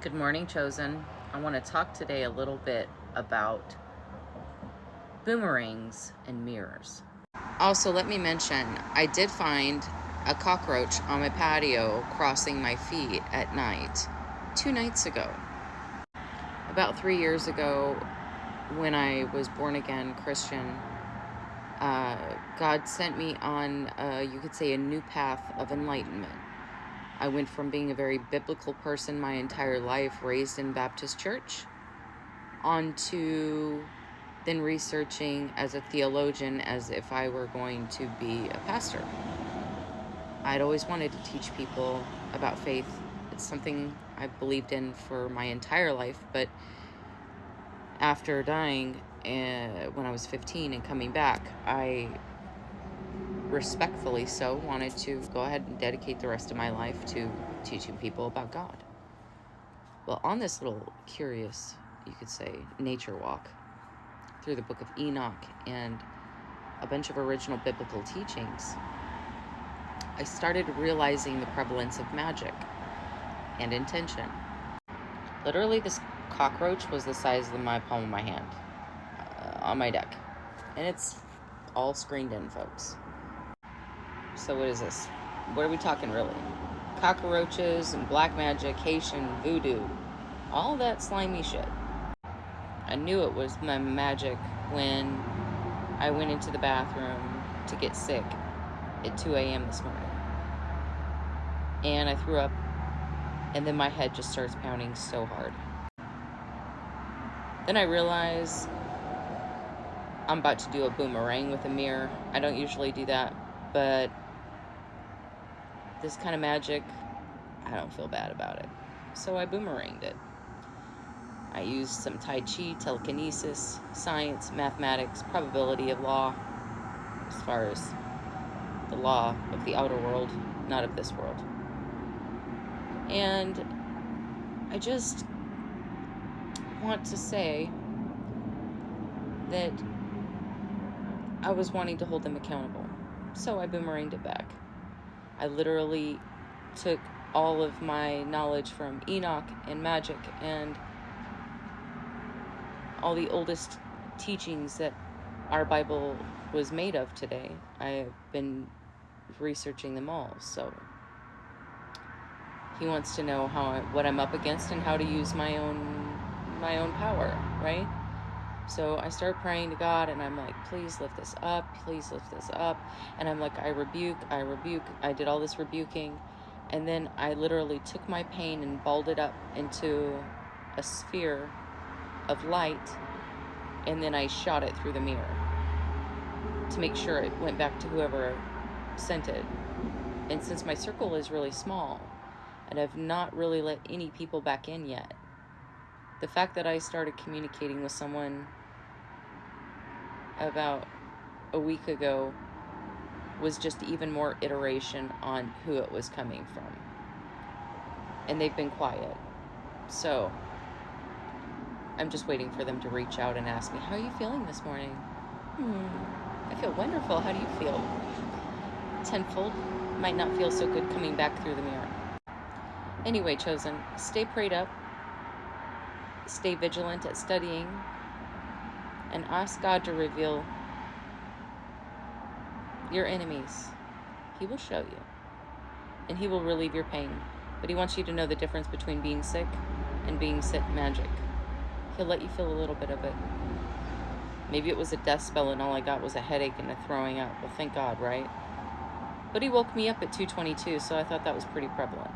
Good morning, Chosen. I want to talk today a little bit about boomerangs and mirrors. Also, let me mention, I did find a cockroach on my patio crossing my feet at night 2 nights ago. About 3 years ago, when I was born again Christian, God sent me on, you could say, a new path of enlightenment. I went from being a very biblical person my entire life, raised in Baptist church, onto then researching as a theologian as if I were going to be a pastor. I'd always wanted to teach people about faith. It's something I believed in for my entire life, but after dying when I was 15 and coming back, I respectfully so wanted to go ahead and dedicate the rest of my life to teaching people about God. Well, on this little curious, you could say, nature walk through the book of Enoch and a bunch of original biblical teachings, I started realizing the prevalence of magic and intention. Literally, this cockroach was the size of my palm of my hand on my deck. And it's all screened in, folks. So what is this? What are we talking, really? Cockroaches and black magic, Haitian, voodoo, all that slimy shit. I knew it was my magic when I went into the bathroom to get sick at 2 a.m. this morning. And I threw up, and then my head just starts pounding so hard. Then I realize I'm about to do a boomerang with a mirror. I don't usually do that, but this kind of magic, I don't feel bad about it. So I boomeranged it. I used some Tai Chi, telekinesis, science, mathematics, probability of law, as far as the law of the outer world, not of this world. And I just want to say that I was wanting to hold them accountable. So I boomeranged it back. I literally took all of my knowledge from Enoch and magic and all the oldest teachings that our Bible was made of today. I've been researching them all. So he wants to know what I'm up against and how to use my own power, right? So I start praying to God, and I'm like, please lift this up, please lift this up. And I'm like, I rebuke. I did all this rebuking. And then I literally took my pain and balled it up into a sphere of light, and then I shot it through the mirror to make sure it went back to whoever sent it. And since my circle is really small, and I've not really let any people back in yet, the fact that I started communicating with someone about a week ago was just even more iteration on who it was coming from. And they've been quiet. So I'm just waiting for them to reach out and ask me, how are you feeling this morning? I feel wonderful. How do you feel? Tenfold. Might not feel so good coming back through the mirror. Anyway, Chosen, stay prayed up. Stay vigilant at studying. And ask God to reveal your enemies. He will show you. And He will relieve your pain. But He wants you to know the difference between being sick and being sick magic. He'll let you feel a little bit of it. Maybe it was a death spell and all I got was a headache and a throwing up. Well, thank God, right? But He woke me up at 2:22, so I thought that was pretty prevalent.